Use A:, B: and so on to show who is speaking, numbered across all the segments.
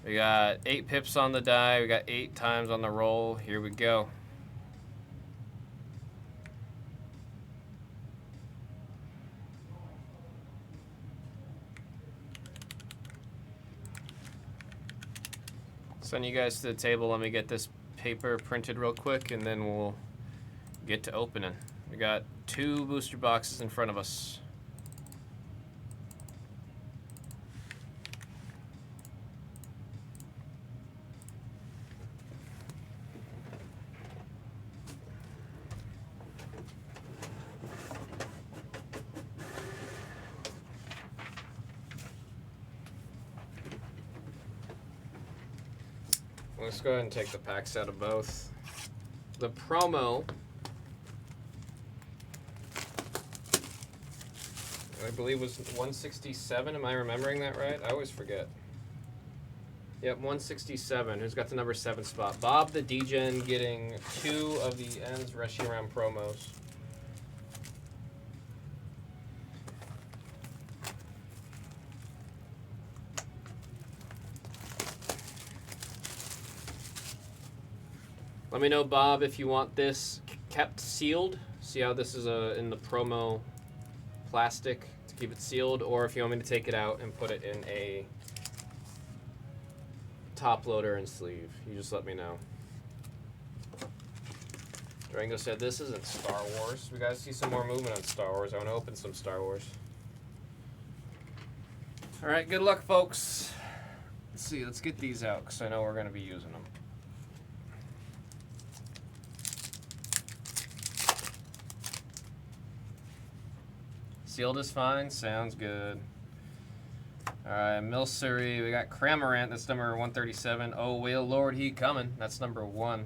A: We got 8 pips on the die. We got 8 times on the roll. Here we go. Send you guys to the table. Let me get this paper printed real quick, and then we'll get to opening. We got 2 booster boxes in front of us. Let's go ahead and take the packs out of both. The promo, I believe, was 167. Am I remembering that right? I always forget. Yep, 167. Who's got the number 7 spot? Bob the Degen getting 2 of the ends rushing around promos. Let me know, Bob, if you want this kept sealed. See how this is in the promo plastic to keep it sealed, or if you want me to take it out and put it in a top loader and sleeve. You just let me know. Durango said this isn't Star Wars. We gotta see some more movement on Star Wars. I want to open some Star Wars. All right, good luck, folks. Let's see. Let's get these out because I know we're gonna be using them. Sealed is fine. Sounds good. All right, Milsuri. We got Cramorant. That's number 137. Oh, well, Lord, he coming. That's number 1.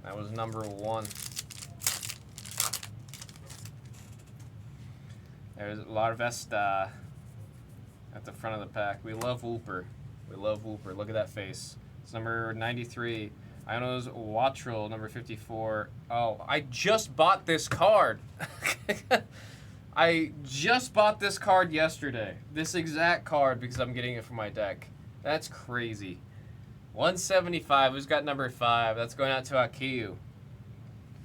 A: That was number 1. There's Larvesta at the front of the pack. We love Wooper. We love Wooper. Look at that face. It's number 93. Iono's Watrel, number 54. Oh, I just bought this card. I just bought this card yesterday. This exact card because I'm getting it for my deck. That's crazy. 175. Who's got number 5? That's going out to Akiyu.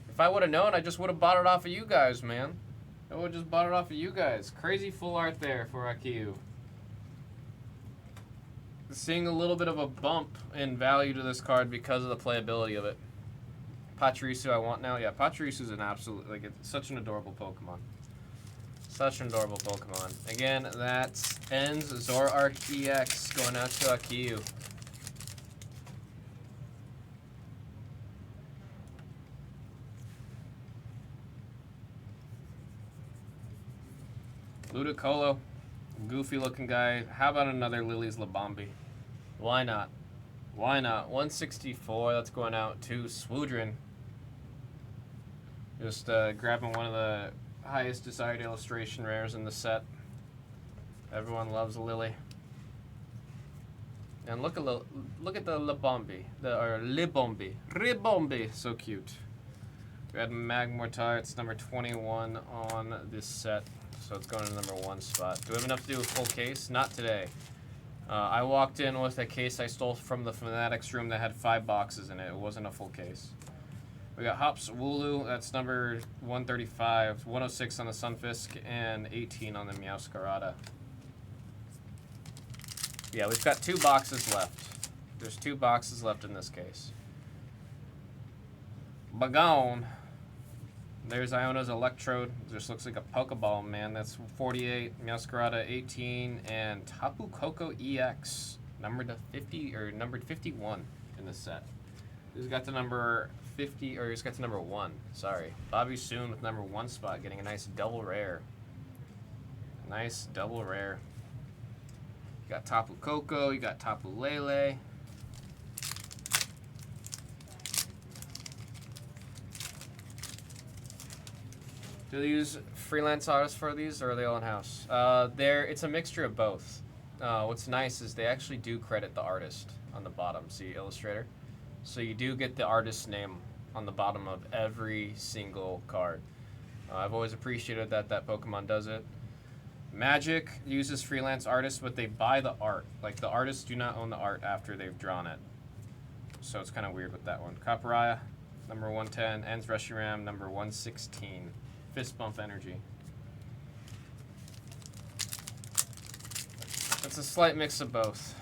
A: If I would have known, I just would have bought it off of you guys, man. I would have just bought it off of you guys. Crazy full art there for Akiyu. Seeing a little bit of a bump in value to this card because of the playability of it. Pachirisu I want now. Yeah, Pachirisu's an absolute, like, it's such an adorable Pokemon. Such an adorable Pokemon. Again, that ends Zoroark EX going out to Akiyu. Ludicolo, goofy looking guy. How about another Lily's Labombi? Why not? Why not? 164, that's going out to Swoodrin. Just grabbing one of the highest desired illustration rares in the set. Everyone loves Lily. And look at the Labombi, or Libombi, Ribombi, so cute. We had Magmortar. It's number 21 on this set, so it's going to number 1 spot. Do we have enough to do a full case? Not today. I walked in with a case I stole from the Fanatics room that had 5 boxes in it. It wasn't a full case. We got Hops Wooloo, that's number 135, 106 on the Sunfisk, and 18 on the Meowscarada. Yeah, we've got 2 boxes left. There's 2 boxes left in this case. Bagone. There's Iono's Electrode. Just looks like a Pokeball, man. That's 48, Meowscarada 18, and Tapu Koko EX, numbered 51 in this set. Who's got the number 50, or who's got the number 1? Sorry, Bobby Soon with number 1 spot, getting a nice double rare. Nice double rare. You got Tapu Koko, you got Tapu Lele. Do they use freelance artists for these, or are they all in-house? It's a mixture of both. What's nice is they actually do credit the artist on the bottom, see Illustrator? So you do get the artist's name on the bottom of every single card. I've always appreciated that Pokemon does it. Magic uses freelance artists, but they buy the art. Like, the artists do not own the art after they've drawn it. So it's kind of weird with that one. Caparaya, number 110. Ends Reshiram, number 116. Fist Bump Energy. It's a slight mix of both.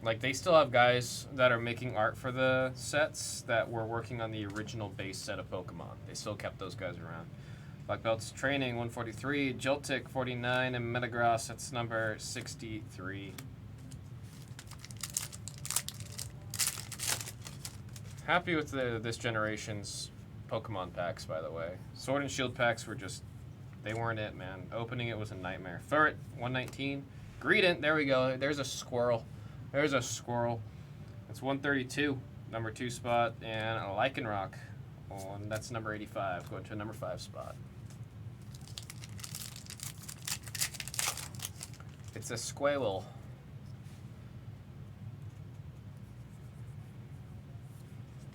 A: Like, they still have guys that are making art for the sets that were working on the original base set of Pokemon. They still kept those guys around. Black Belt's Training, 143. Joltik, 49. And Metagross, that's number 63. Happy with this generation's Pokemon packs, by the way. Sword and Shield packs were just, they weren't it, man. Opening it was a nightmare. Furret, 119. Greedent, there we go. There's a squirrel. There's a squirrel. It's 132, number 2 spot. And a Lycanroc, that's number 85, going to a number 5 spot. It's a Squirrel.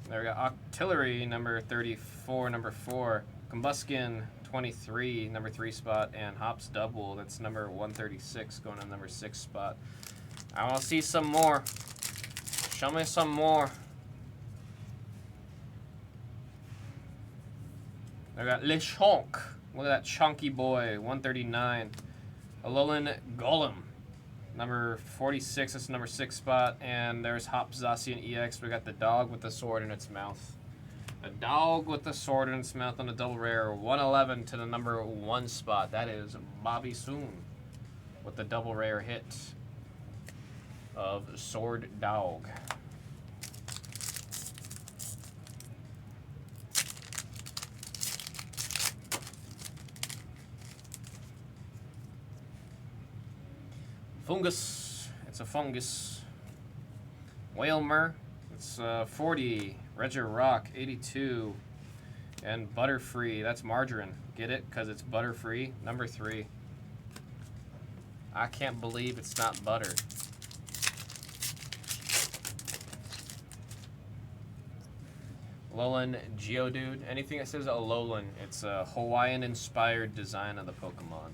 A: There we go. Artillery, number 34, number 4. Combuskin, 23, number 3 spot. And Hops Double, that's number 136, going to number 6 spot. I want to see some more. Show me some more. I got Lechonk. Look at that chunky boy, 139. Alolan Golem, number 46. That's number 6 spot. And there's Hop Zacian EX. We got the dog with the sword in its mouth. A dog with the sword in its mouth on a double rare. 111 to the number 1 spot. That is Bobby Soon with the double rare hit of Sword Dog. Fungus. It's a fungus. Whalmer. It's 40. Regirock, 82. And Butterfree. That's margarine. Get it? Because it's Butterfree. Number 3. I can't believe it's not butter. Alolan Geodude. Anything that says Alolan, it's a Hawaiian-inspired design of the Pokemon.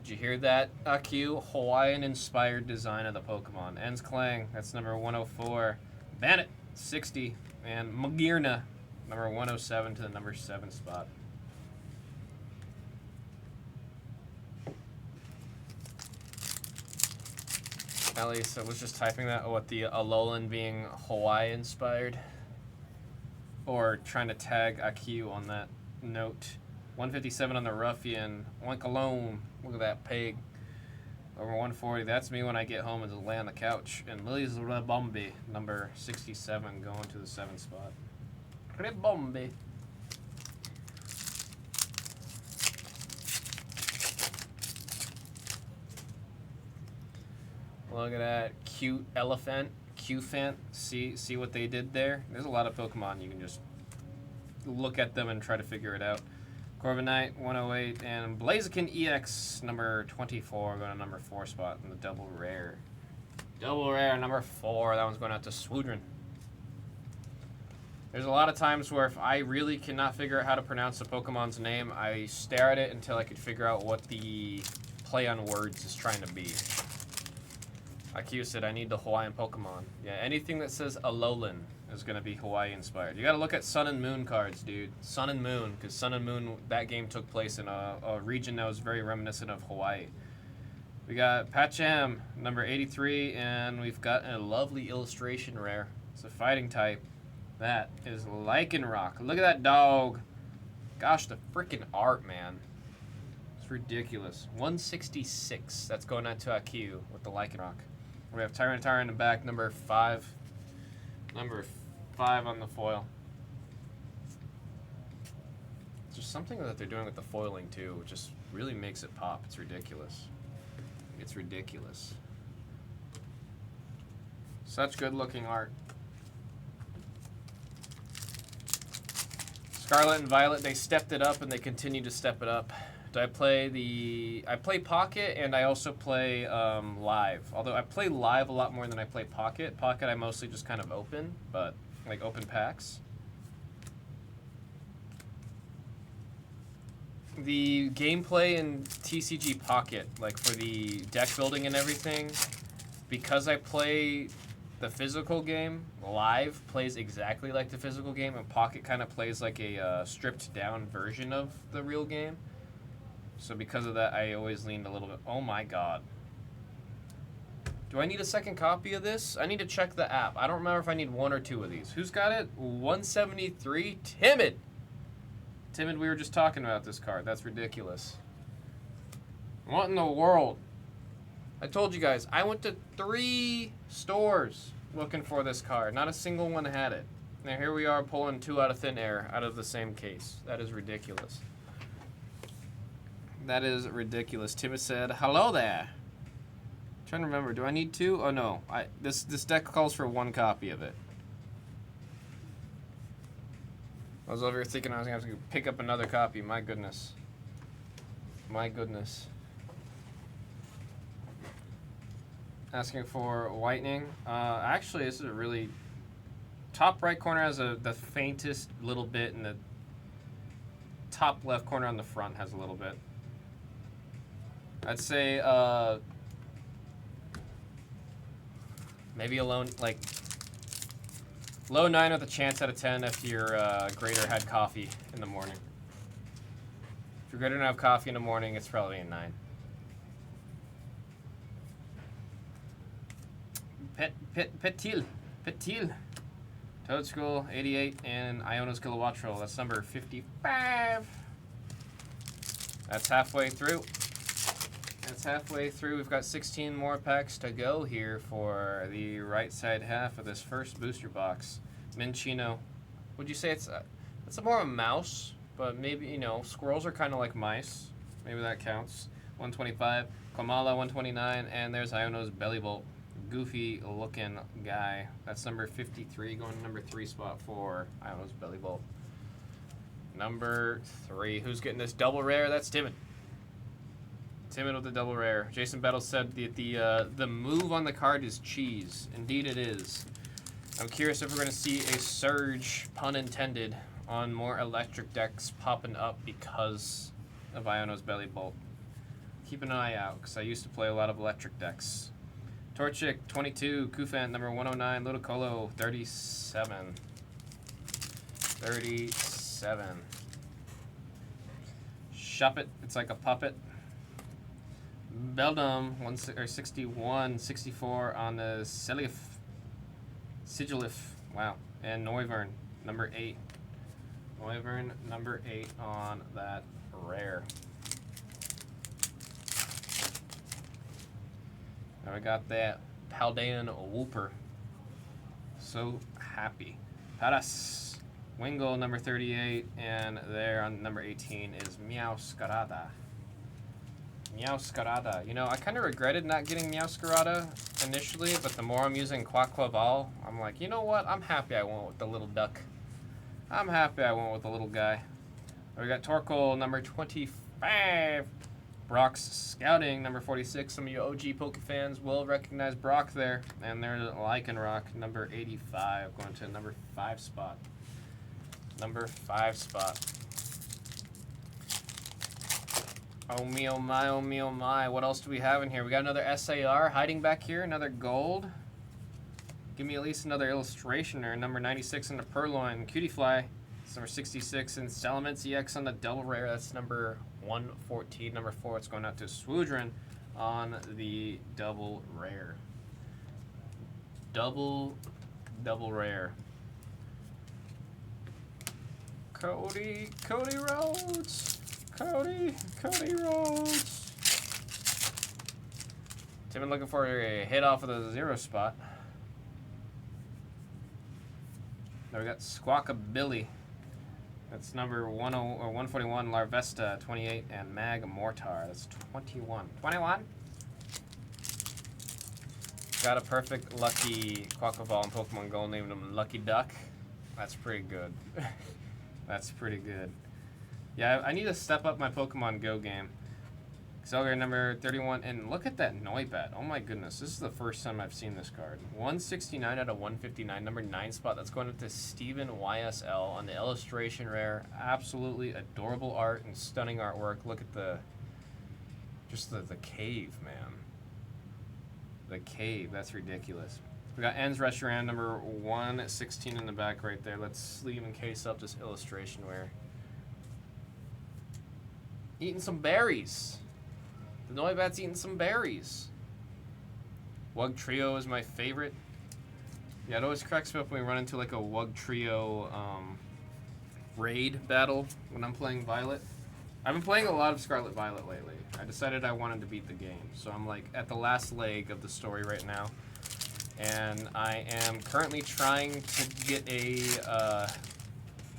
A: Did you hear that, AQ? Hawaiian-inspired design of the Pokemon. Ends Clang, that's number 104. Bandit, 60. And Magearna, number 107 to the number 7 spot. At least I was just typing that, what, the Alolan being Hawaii-inspired. Or trying to tag AQ on that note. 157 on the Ruffian. Oink alone. Look at that pig. Over 140. That's me when I get home and just lay on the couch. And Lily's Ribombee, number 67, going to the 7th spot. Ribombee. Look at that cute elephant. Q-Fant. See what they did there? There's a lot of Pokemon you can just look at them and try to figure it out. Corviknight, 108, and Blaziken EX, number 24, going to number 4 spot in the double rare. Double rare, number 4. That one's going out to Swoodrin. There's a lot of times where if I really cannot figure out how to pronounce a Pokemon's name, I stare at it until I could figure out what the play on words is trying to be. IQ said, I need the Hawaiian Pokemon. Yeah, anything that says Alolan is going to be Hawaii inspired. You got to look at Sun and Moon cards, dude. Sun and Moon, because Sun and Moon, that game took place in a region that was very reminiscent of Hawaii. We got Patcham, number 83, and we've got a lovely illustration rare. It's a fighting type. That is Lycanroc. Look at that dog. Gosh, the freaking art, man. It's ridiculous. 166. That's going out to IQ with the Lycanroc. We have Tyranitar in the back, number 5. Number 5 on the foil. There's something that they're doing with the foiling, too, which just really makes it pop. It's ridiculous. It's ridiculous. Such good-looking art. Scarlet and Violet, they stepped it up, and they continue to step it up. Do I play I play Pocket, and I also play Live. Although I play Live a lot more than I play Pocket. Pocket I mostly just kind of open, but like open packs. the gameplay in TCG Pocket, like for the deck building and everything, because I play the physical game live, plays exactly like the physical game, and Pocket kind of plays like a stripped down version of the real game. So because of that, I always leaned a little bit. Oh my god. Do I need a second copy of this? I need to check the app. I don't remember if I need 1 or 2 of these. Who's got it? 173? Timid! Timid, we were just talking about this card. That's ridiculous. What in the world? I told you guys, I went to 3 stores looking for this card. Not a single one had it. Now here we are pulling 2 out of thin air out of the same case. That is ridiculous. That is ridiculous. Timid said, hello there. I'm trying to remember, do I need 2? Oh no, this deck calls for 1 copy of it. I was over here thinking I was going to have to pick up another copy. My goodness. My goodness. Asking for whitening. Actually, this is a really... Top right corner has the faintest little bit, and the top left corner on the front has a little bit. I'd say maybe a low, like low 9 with a chance out of 10 if your grader had coffee in the morning. If your grader didn't have coffee in the morning, it's probably a 9. Petil. Toad School, 88, and Iono's Kilowattrel. That's number 55. That's halfway through. That's halfway through. We've got 16 more packs to go here for the right side half of this first booster box. Minchino. Would you say it's more of a mouse, but maybe, you know, squirrels are kind of like mice. Maybe that counts. 125. Kamala, 129, and there's Iono's Bellybolt. Goofy looking guy. That's number 53, going to number 3 spot for Iono's Bellybolt. Number 3. Who's getting this double rare? That's Timid. Timid with the double rare. Jason Battle said that the move on the card is cheese. Indeed it is. I'm curious if we're going to see a surge, pun intended, on more electric decks popping up because of Iono's Bellybolt. Keep an eye out, because I used to play a lot of electric decks. Torchic, 22. Kufant, number 109. Ludicolo, 37. 37. Shop it. It's like a puppet. Beldum, 61. 64 on the Sigilif. Wow. And Noivern, number 8. Noivern, number 8 on that rare. Now we got that Paldean Whooper. So happy. Paras. Wingull, number 38. And there on number 18 is Meowscarada. Meowscarada. You know, I kind of regretted not getting Meowscarada initially, but the more I'm using Quaquaval, I'm like, you know what? I'm happy I went with the little duck. I'm happy I went with the little guy. We got Torkoal, number 25. Brock's Scouting, number 46. Some of you OG Poke fans will recognize Brock there. And there's Lycanroc, number 85, going to number 5 spot. Number 5 spot. Oh me, oh my, oh me, oh my. What else do we have in here? We got another SAR hiding back here, another gold. Give me at least another illustration or number 96 in the Purloin. Cutiefly. It's number 66 in Salamence EX on the double rare. That's number 114. Number 4, it's going out to Swoodran on the double rare. Double rare. Cody Rhodes. Cody Rhodes. Tim looking for a hit off of the 0 spot. Now we got Squawkabilly. That's number 141, Larvesta, 28, and Magmortar. That's 21. 21? Got a perfect Lucky Quaquaval in Pokemon Go, named him Lucky Duck. That's pretty good. That's pretty good. Yeah, I need to step up my Pokemon Go game. Accelerator number 31. And look at that Noibat. Oh my goodness. This is the first time I've seen this card. 169 out of 159. Number 9 spot. That's going up to Steven YSL on the illustration rare. Absolutely adorable art and stunning artwork. Look at the... Just the cave, man. The cave. That's ridiculous. We got Ends Restaurant number 116 in the back right there. Let's sleeve and case up this illustration rare. Eating some berries. The Noibat's eating some berries. Wugtrio is my favorite. Yeah, it always cracks me up when we run into like a Wugtrio raid battle when I'm playing Violet. I've been playing a lot of Scarlet Violet lately. I decided I wanted to beat the game. So I'm like at the last leg of the story right now. And I am currently trying to get a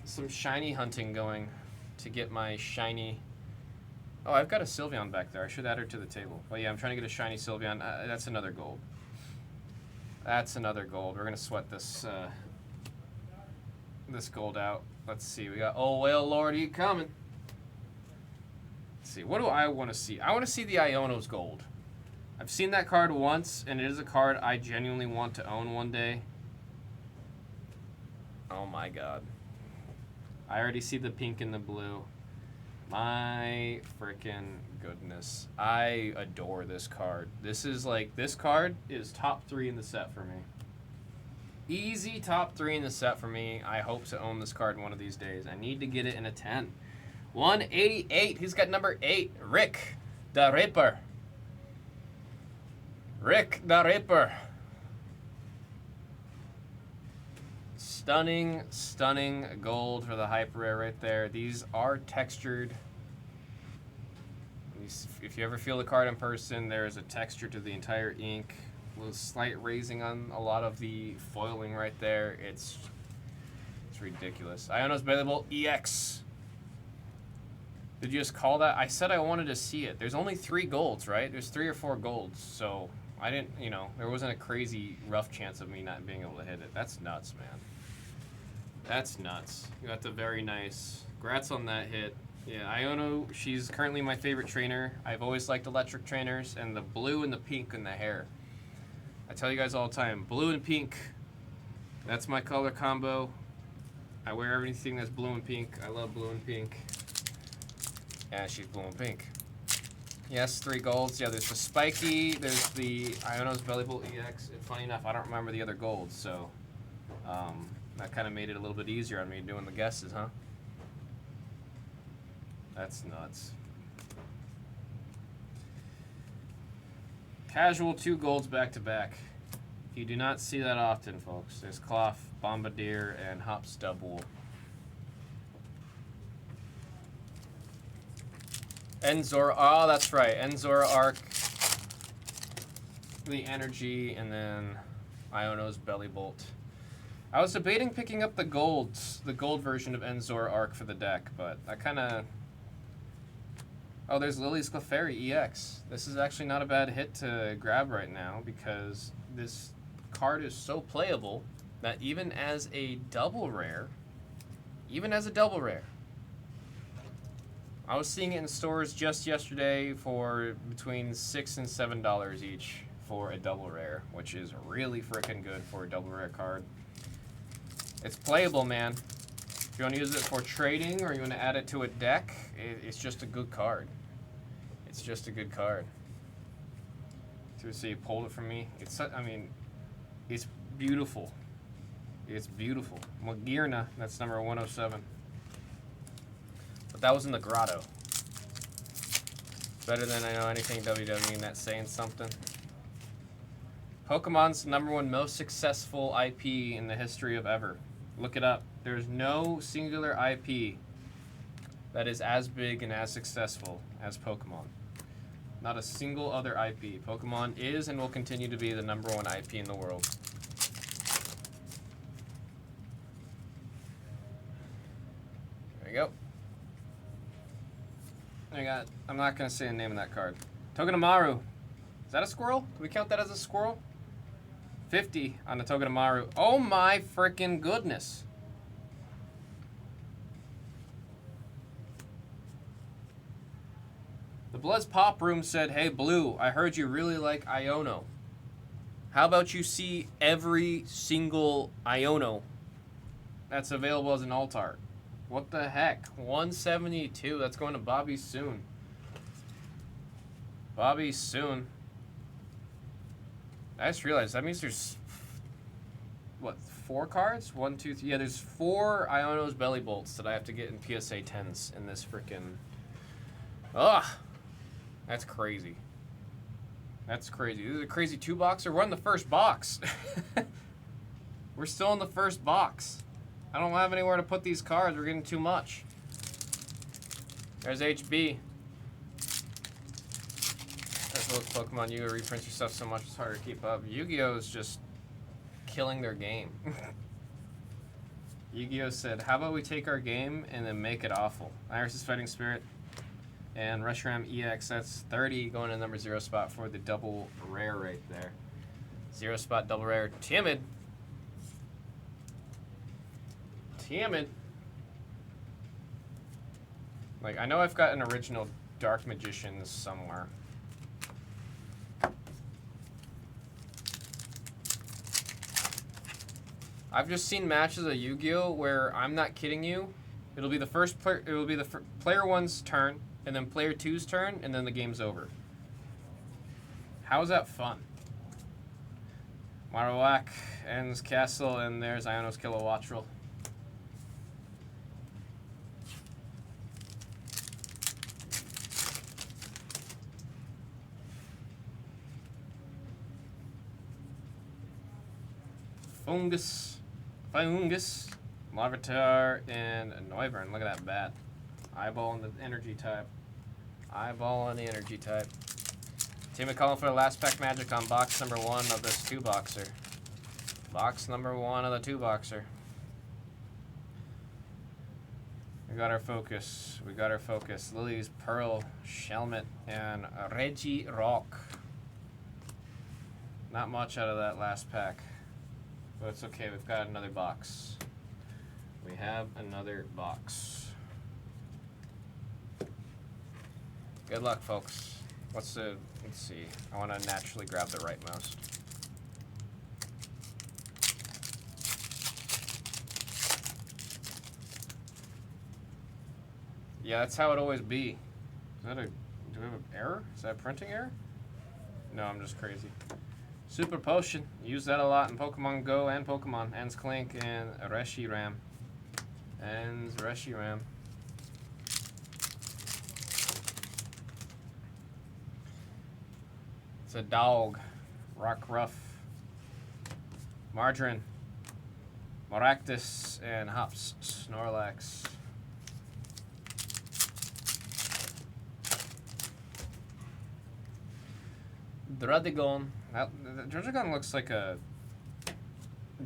A: some shiny hunting going to get my shiny... Oh, I've got a Sylveon back there. I should add her to the table. But yeah, I'm trying to get a shiny Sylveon. That's another gold. That's another gold. We're going to sweat this this gold out. Let's see. We got, oh, well, Lord, you coming. Let's see. What do I want to see? I want to see the Iono's gold. I've seen that card once, and it is a card I genuinely want to own one day. Oh, my God. I already see the pink and the blue. My freaking goodness. I adore this card. This is like, this card is top 3 in the set for me. Easy top 3 in the set for me. I hope to own this card one of these days. I need to get it in a 10. 188. He's got number 8. Rick the Ripper. Rick the Ripper. Stunning, stunning gold for the hyper rare right there. These are textured. If you ever feel the card in person, there is a texture to the entire ink. With slight raising on a lot of the foiling right there. It's ridiculous. Iono's Bellybolt EX. Did you just call that? I said I wanted to see it. There's only 3 golds, right? There's 3 or 4 golds, so I didn't, you know, there wasn't a crazy rough chance of me not being able to hit it. That's nuts, man. That's nuts. You got the very nice. Congrats on that hit. Yeah, Iono, she's currently my favorite trainer. I've always liked electric trainers, and the blue and the pink in the hair. I tell you guys all the time, blue and pink, that's my color combo. I wear everything that's blue and pink. I love blue and pink. Yeah, she's blue and pink. Yes, 3 golds. Yeah, there's the Spiky, there's the Iono's Bellybolt EX. And funny enough, I don't remember the other golds, so that kind of made it a little bit easier on me doing the guesses, huh? That's nuts. Casual 2 golds back to back. You do not see that often, folks. There's Cloth, Bombardier, and Hopstubble. Enzora, oh, that's right. Enzora Arc, the Energy, and then Iono's Bellybolt. I was debating picking up the gold version of Enzora Arc for the deck, but I kind of... Oh, there's Lily's Clefairy EX. This is actually not a bad hit to grab right now because this card is so playable that even as a double rare, I was seeing it in stores just yesterday for between $6 and $7 each for a double rare, which is really freaking good for a double rare card. It's playable, man. If you want to use it for trading or you want to add it to a deck, it's just a good card. It's just a good card. To see you pulled it from me. It's, I mean, it's beautiful. It's beautiful. Magearna, that's number 107. But that was in the grotto. Better than I know anything WWE, and that's saying something. Pokemon's #1 most successful IP in the history of ever. Look it up. There's no singular IP that is as big and as successful as Pokemon. Not a single other IP. Pokemon is and will continue to be the #1 IP in the world. There you go. I'm not going to say the name of that card. Togedemaru. Is that a squirrel? Do we count that as a squirrel? 50 on the Togedemaru. Oh my freaking goodness. The Bloods Pop Room said, "Hey Blue, I heard you really like Iono. How about you see every single Iono that's available as an alt art?" What the heck? 172. That's going to Bobby soon. Bobby soon. I just realized that means there's what, 4 cards? 1, 2, 3. Yeah, there's 4 Iono's Belly Bolts that I have to get in PSA 10s in this freaking. Ugh, that's crazy. That's crazy. This is a crazy 2-boxer. We're in the first box. We're still in the first box. I don't have anywhere to put these cards. We're getting too much. There's HB. That's what Pokemon Yu-Gi-Oh! Reprints your stuff so much it's harder to keep up. Yu-Gi-Oh! Is just killing their game. Yu-Gi-Oh! Said, how about we take our game and then make it awful? Iris' Fighting Spirit and Reshiram EX. That's 30 going to number 0 spot for the double rare right there. 0 spot double rare. Timid. Timid. Like, I know I've got an original Dark Magicians somewhere. I've just seen matches of Yu-Gi-Oh! Where I'm not kidding you. It'll be the first player. It will be the player 1's turn, and then player 2's turn, and then the game's over. How is that fun? Marowak ends Castle, and there's Iono's Kilowattrel. Fungus, Larvitar, and Noivern. Look at that bat. Eyeball on the energy type. Eyeball on the energy type. Team McCollum for the last pack magic on box number 1 of this 2-boxer. Box number 1 of the 2-boxer. We got our focus. We got our focus. Lily's Pearl, Shelmet, and Reggie Rock. Not much out of that last pack. But it's okay, we've got another box. We have another box. Good luck, folks. Let's see. I want to naturally grab the rightmost. Yeah, that's how it always be. Do we have an error? Is that a printing error? No, I'm just crazy. Super Potion. Use that a lot in Pokemon Go and Pokemon. Ends Clink and Reshiram. Ends Reshiram. It's a dog. Rockruff. Margarine. Maractus and Hops. Snorlax. Druddigon. Druddigon looks like a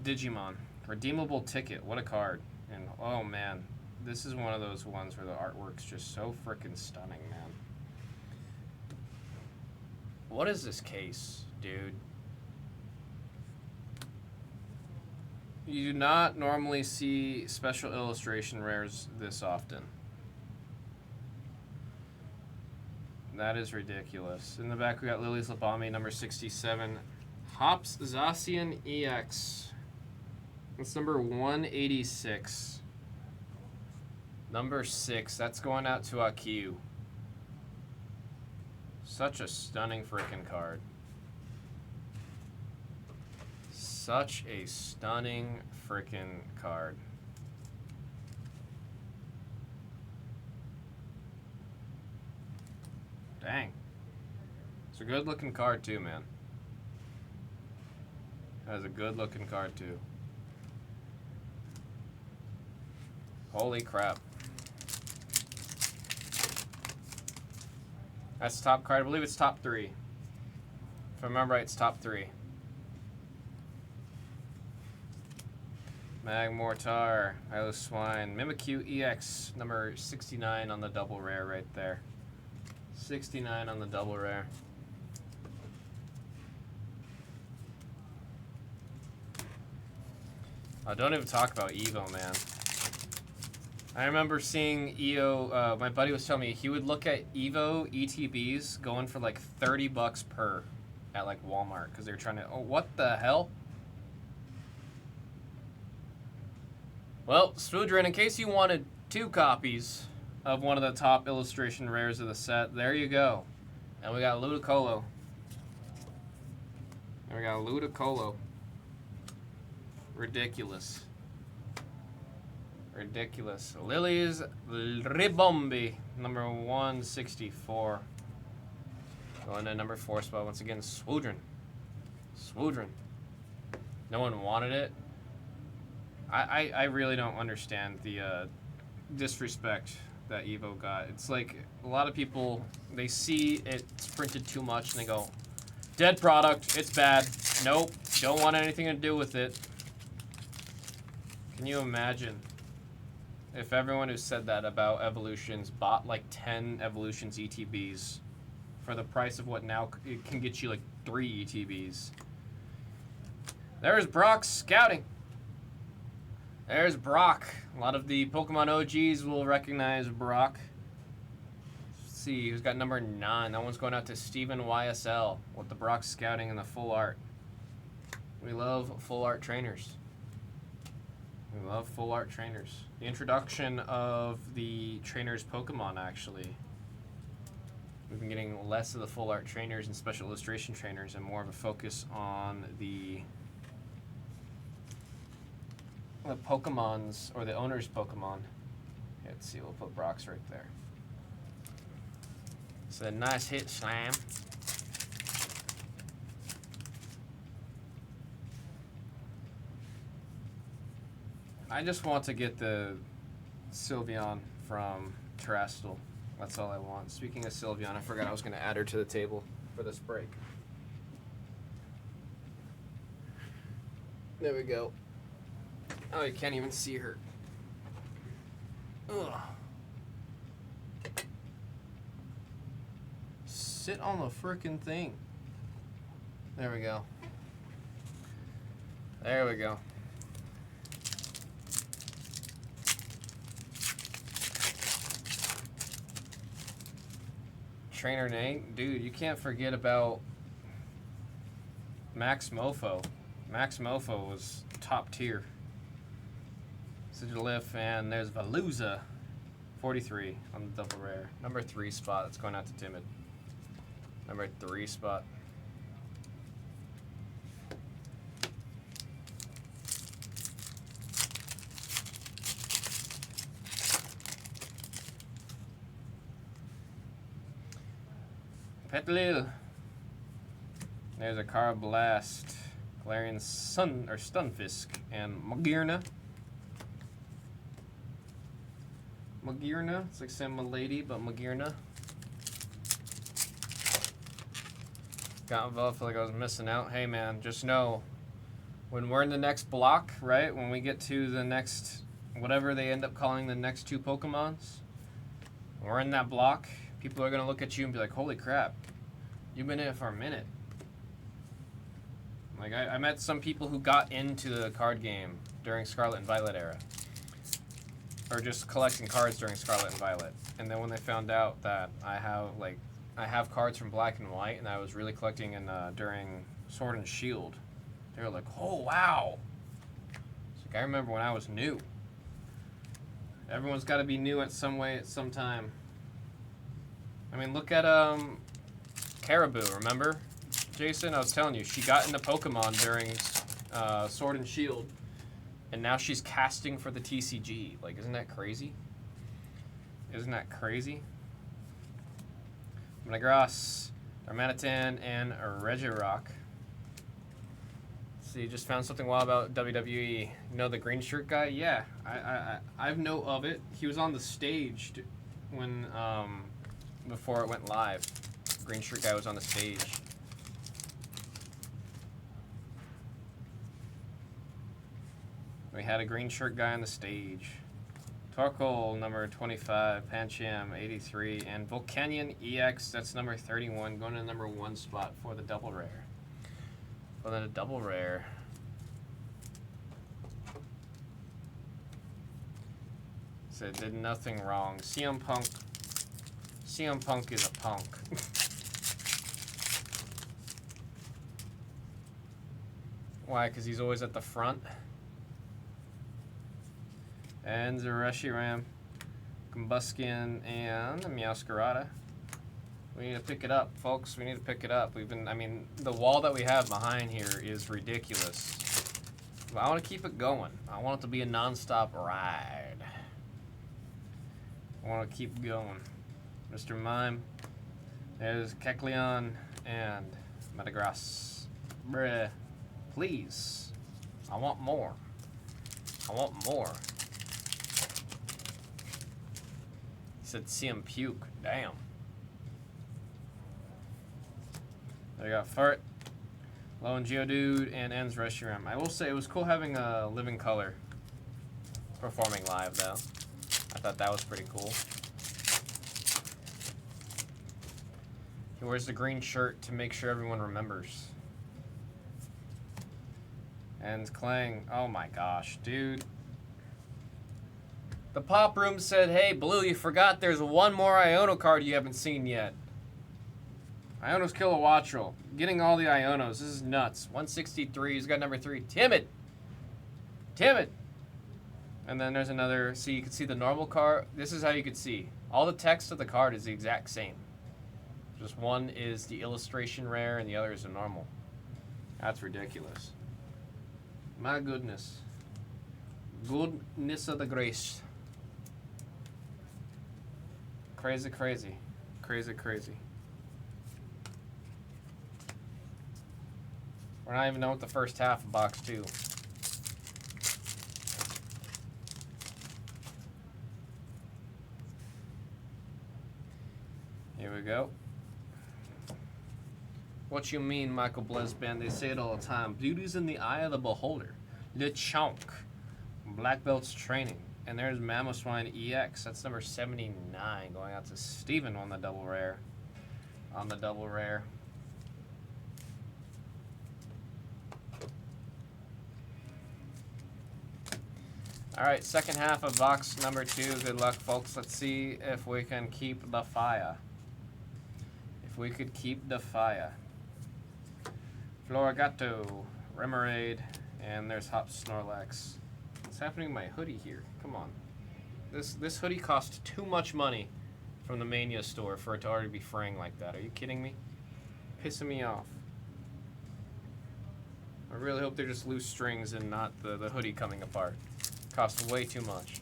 A: Digimon. Redeemable ticket. What a card. And oh man, this is one of those ones where the artwork's just so freaking stunning, man. What is this case, dude? You do not normally see special illustration rares this often. That is ridiculous. In the back, we got Lily's Labami, number 67. Hops Zacian EX. It's number 186. Number 6. That's going out to Akiu. Such a stunning freaking card. Such a stunning freaking card. Dang. It's a good looking card too, man. That is a good looking card too. Holy crap. That's the top card. I believe it's top 3. If I remember right, it's top 3. Magmortar, Swine, Mimikyu EX, number 69 on the double rare right there. 69 on the double rare. Oh, don't even talk about Evo, man. I remember seeing EO. My buddy was telling me he would look at Evo ETBs going for like $30 per at like Walmart because they were trying to. Oh, what the hell? Well, Swoodrin, in case you wanted 2 copies of one of the top illustration rares of the set, there you go. And we got Ludicolo. And we got Ludicolo. Ridiculous. Ridiculous. Lily's Ribombee, number 164. Going to number 4 spot once again, Swoodrin. Swoodrin. No one wanted it. I really don't understand the disrespect that Evo got. It's like a lot of people, they see it's printed too much and they go, dead product, it's bad. Nope, don't want anything to do with it. Can you imagine if everyone who said that about Evolutions bought like 10 Evolutions ETBs for the price of what now it can get you like 3 ETBs? There's Brock's scouting. There's Brock. A lot of the Pokemon OGs will recognize Brock. Let's see who's got number 9. That one's going out to Steven YSL with the Brock scouting and the full art. We love full art trainers. We love full art trainers. The introduction of the trainers Pokemon, actually. We've been getting less of the full art trainers and special illustration trainers and more of a focus on the Pokemon's, or the owner's Pokemon. Let's see, we'll put Brock's right there. It's a nice hit slam. I just want to get the Sylveon from Terastal. That's all I want. Speaking of Sylveon, I forgot I was going to add her to the table for this break. There we go. Oh, you can't even see her. Ugh. Sit on the frickin' thing. There we go. There we go. Trainer Nate, dude, you can't forget about Max Mofo. Max Mofo was top tier. Sigilyph, and there's Veluza, 43 on the double rare. Number 3 spot, that's going out to Timid. Number 3 spot. Petlil. There's a Carablast, Galarian Stunfisk, and Magearna. Magearna. It's like saying Milady, but Magearna. Got involved, feel like I was missing out. Hey man, just know when we're in the next block, right? When we get to the next, whatever they end up calling the next 2 Pokemons, when we're in that block, people are gonna look at you and be like, holy crap, you've been in it for a minute. Like I met some people who got into the card game during Scarlet and Violet era. Or just collecting cards during Scarlet and Violet. And then when they found out that I have cards from Black and White and I was really collecting in during Sword and Shield, they were like, oh wow. It's like I remember when I was new. Everyone's gotta be new at some way at some time. I mean, look at Caribou, remember? Jason, I was telling you, she got into Pokemon during Sword and Shield. And now she's casting for the TCG. Like, isn't that crazy? Isn't that crazy? Metagross, Darmanitan, and Regirock. See, just found something wild about WWE. You know the green shirt guy? Yeah, I know of it. He was on the stage when before it went live. Green shirt guy was on the stage. We had a green shirt guy on the stage. Torkoal, number 25, Pancham, 83, and Volcanion EX, that's number 31, going to the number 1 spot for the double rare. For the double rare. They did nothing wrong. CM Punk is a punk. Why? Because he's always at the front. And the Reshiram, Combustion, and Meowscarada. We need to pick it up, folks. We need to pick it up. I mean, the wall that we have behind here is ridiculous. But I want to keep it going. I want it to be a non-stop ride. I want to keep going. Mr. Mime. There's Kecleon and Metagross. Bruh. Please. I want more. I want more. He said CM Puke. Damn. There you got Fart, Lone Geodude, and Ends Reshiram. I will say it was cool having a living color performing live, though. I thought that was pretty cool. He wears the green shirt to make sure everyone remembers. And Clang. Oh my gosh, dude. The Pop Room said, hey, Blue, you forgot there's one more Iono card you haven't seen yet. Iono's Kilowattrel. Getting all the Ionos. This is nuts. 163. He's got number 3. Timid. Timid. And then there's another. See, you can see the normal card. This is how you can see. All the text of the card is the exact same. Just one is the illustration rare and the other is the normal. That's ridiculous. My goodness. Goodness of the grace. Crazy, crazy. Crazy, crazy. We're not even done with the first half of box 2. Here we go. What you mean, Michael Blesband? They say it all the time. Beauty's in the eye of the beholder. Lechonk. Black Belt's training. And there's Mamoswine EX. That's number 79. Going out to Steven on the double rare. On the double rare. Alright, second half of box number 2. Good luck, folks. Let's see if we can keep the fire. If we could keep the fire. Florigato, Remoraid, and there's Hop Snorlax. What's happening to my hoodie here? Come on. This hoodie cost too much money from the Mania store for it to already be fraying like that. Are you kidding me? Pissing me off. I really hope they're just loose strings and not the hoodie coming apart. Costs way too much.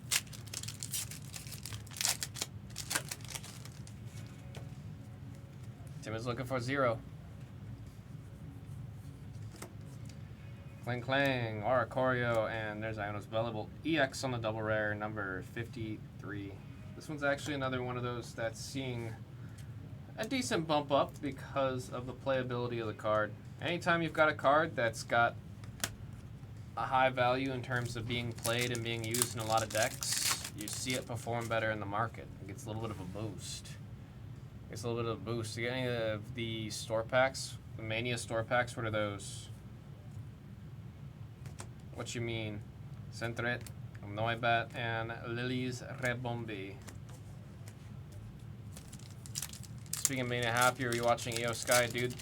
A: Tim is looking for 0. Clang Clang, Oricorio, and there's Iono's Bellable. EX on the double rare, number 53. This one's actually another one of those that's seeing a decent bump up because of the playability of the card. Anytime you've got a card that's got a high value in terms of being played and being used in a lot of decks, you see it perform better in the market. It gets a little bit of a boost. It's a little bit of a boost. You get any of the store packs, the Mania store packs, what are those? What you mean? Sentret, Noibat, and Lily's Rebombi. Speaking of Mania Happy, are you watching EO Sky, dude?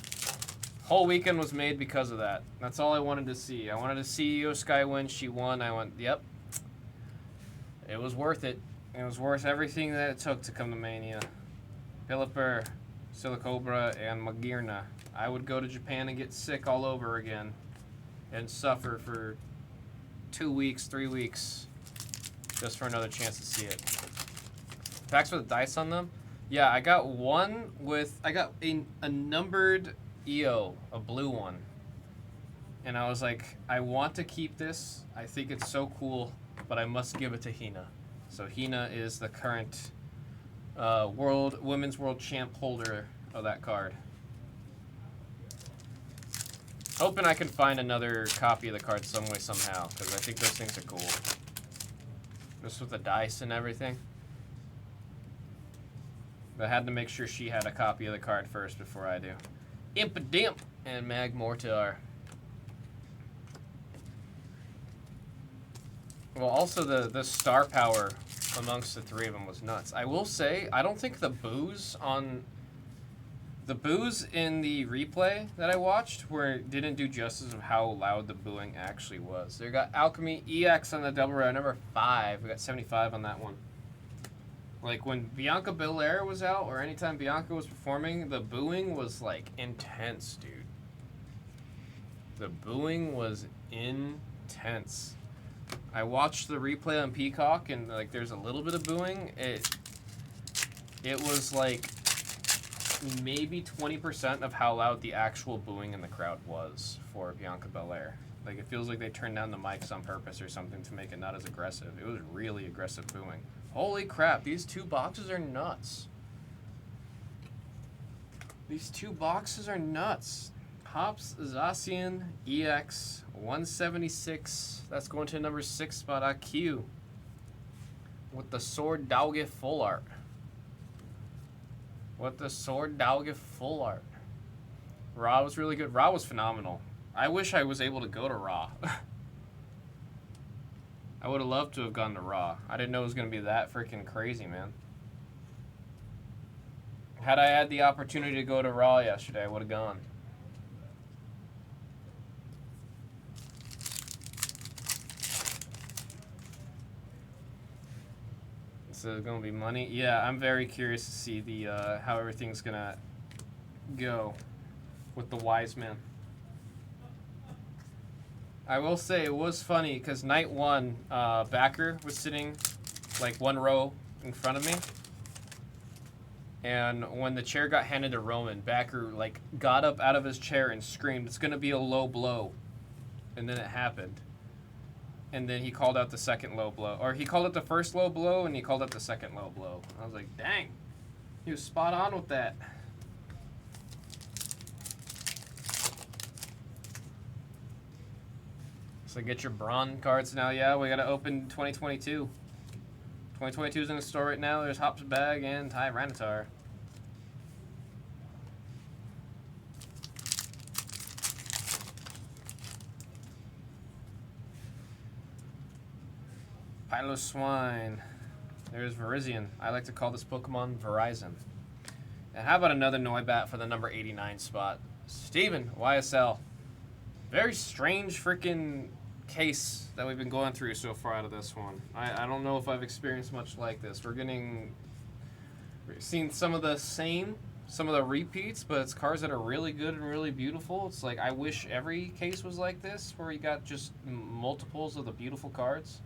A: Whole weekend was made because of that. That's all I wanted to see. I wanted to see EO Sky win. She won. I went, yep. It was worth it. It was worth everything that it took to come to Mania. Pillaper, Silicobra, and Magirna. I would go to Japan and get sick all over again and suffer for 2 weeks, 3 weeks just for another chance to see it. Packs with dice on them? Yeah, I got one with, I got a numbered EO, a blue one. And I was like, I want to keep this. I think it's so cool, but I must give it to Hina. So Hina is the current women's world champ holder of that card. Hoping I can find another copy of the card some way, somehow, because I think those things are cool. Just with the dice and everything. But I had to make sure she had a copy of the card first before I do. Impidimp and Magmortar. Well, also the star power amongst the three of them was nuts. I will say, I don't think the boos in the replay that I watched didn't do justice of how loud the booing actually was. They got Alchemy EX on the double rare, number 5. We got 75 on that one. Like, when Bianca Belair was out, or anytime Bianca was performing, the booing was, like, intense, dude. The booing was intense. I watched the replay on Peacock, and, like, there's a little bit of booing. It was, like, maybe 20% of how loud the actual booing in the crowd was for Bianca Belair. Like, it feels like they turned down the mics on purpose or something to make it not as aggressive. It was really aggressive booing. Holy crap, these 2 boxes are nuts. These 2 boxes are nuts. Hops Zacian EX 176. That's going to number 6 spot IQ. With the Sword Dauge full art. Raw was really good. Raw was phenomenal. I wish I was able to go to Raw. I would have loved to have gone to Raw. I didn't know it was going to be that freaking crazy, man. Had I had the opportunity to go to Raw yesterday, I would have gone. So it's going to be money. Yeah, I'm very curious to see the how everything's going to go with the Wise Man. I will say it was funny because night 1, Backer was sitting like 1 row in front of me. And when the chair got handed to Roman, Backer like got up out of his chair and screamed, "It's going to be a low blow." And then it happened. And then he called out the second low blow. Or he called out the first low blow and he called out the second low blow. I was like, dang. He was spot on with that. So get your Braun cards now. Yeah, we got to open 2022. 2022 is in the store right now. There's Hops Bag and Tyranitar. Piloswine. There's Virizion. I like to call this Pokemon Verizon. And how about another Noibat for the number 89 spot? Steven, YSL. Very strange freaking case that we've been going through so far out of this one. I don't know if I've experienced much like this. We're seeing some of the repeats, but it's cards that are really good and really beautiful. It's like I wish every case was like this, where you got just multiples of the beautiful cards.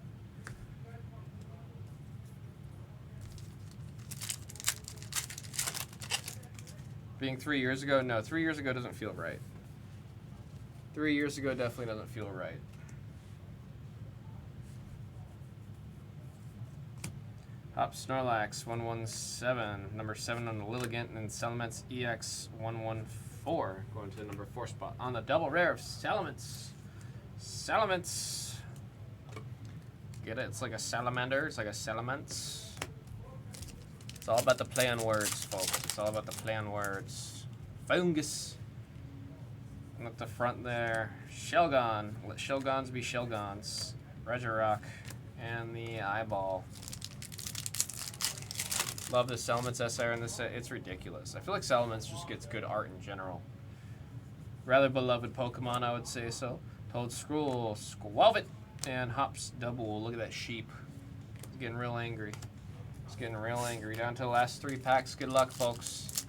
A: Being 3 years ago? No, 3 years ago doesn't feel right. 3 years ago definitely doesn't feel right. Hop Snorlax 117, number 7 on the Lilligant, and Salamence EX 114, going to the number 4 spot on the double rare of Salamence. Salamence. Get it? It's like a salamander. It's like a Salamence. It's all about the play on words, folks. It's all about the play on words. Fungus. And at the front there, Shelgon. Let Shelgons be Shelgons. Regirock. And the eyeball. Love the Salamence SR in this set. It's ridiculous. I feel like Salamence just gets good art in general. Rather beloved Pokemon, I would say so. Toedscruel, Squelvet, and Hops Double. Look at that sheep. He's getting real angry. He's getting real angry. Down to the last 3 packs. Good luck, folks.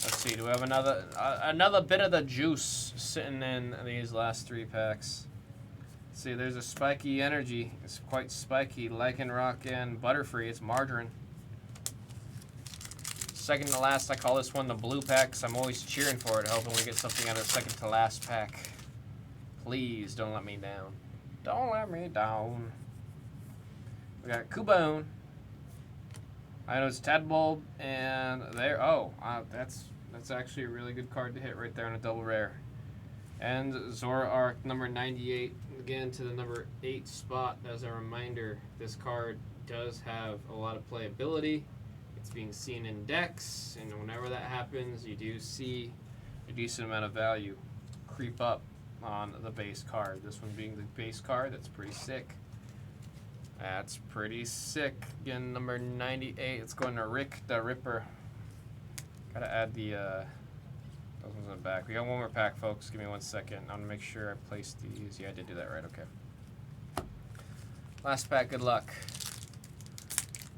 A: Let's see. Do we have another bit of the juice sitting in these last 3 packs? Let's see. There's a Spiky Energy. It's quite spiky. Lycanroc and Butterfree. It's Margarine. Second to last, I call this one the blue pack because I'm always cheering for it, hoping we get something out of the second to last pack. Please don't let me down. Don't let me down. We got Cubone. I know it's Tadbulb, and there. Oh, that's actually a really good card to hit right there on a double rare. And Zoroark, number 98, again to the number 8 spot. As a reminder, this card does have a lot of playability. It's being seen in decks, and whenever that happens, you do see a decent amount of value creep up on the base card. This one being the base card, that's pretty sick. That's pretty sick. Again, number 98. It's going to Rick the Ripper. Gotta add the those ones in the back. We got one more pack, folks. Give me 1 second. I want to make sure I placed these. Yeah, I did do that right. Okay. Last pack. Good luck.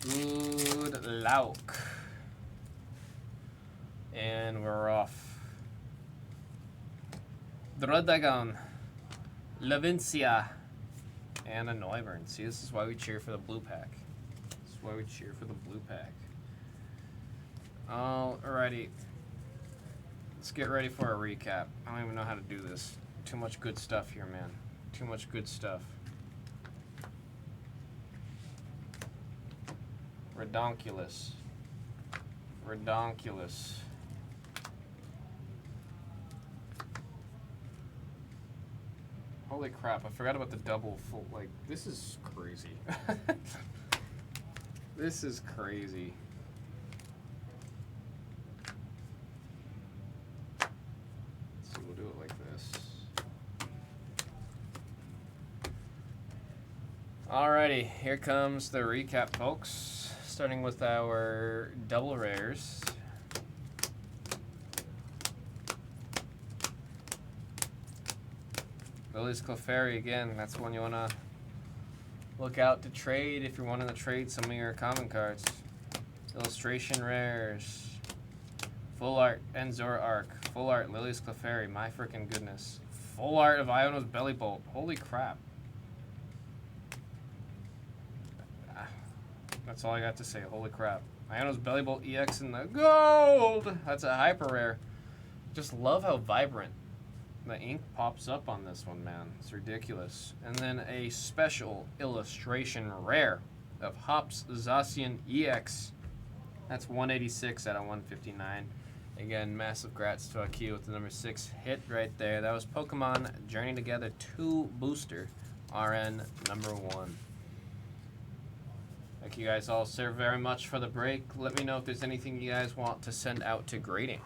A: Good luck. And we're off. Drodagon, Lavincia, and a Neubern. See, this is why we cheer for the blue pack. This is why we cheer for the blue pack. Alrighty. Let's get ready for a recap. I don't even know how to do this. Too much good stuff here, man. Too much good stuff. Redonkulous. Redonkulous. Holy crap, I forgot about the double full, like, this is crazy. This is crazy. So we'll do it like this. Alrighty, here comes the recap, folks. Starting with our double rares. Lilies Clefairy again. That's one you want to look out to trade if you're wanting to trade some of your common cards. Illustration rares. Full art Enzor Arc. Full art Lilies Clefairy. My freaking goodness. Full art of Iono's Belly Bolt. Holy crap. That's all I got to say. Holy crap. Iono's Belly Bolt EX in the gold. That's a hyper rare. Just love how vibrant the ink pops up on this one, man. It's ridiculous. And then a special illustration rare of Hops Zacian EX. That's 186 out of 159. Again, massive grats to Akio with the number 6 hit right there. That was Pokemon Journey Together 2 Booster RN number 1. Thank you guys all so very much for the break. Let me know if there's anything you guys want to send out to grading.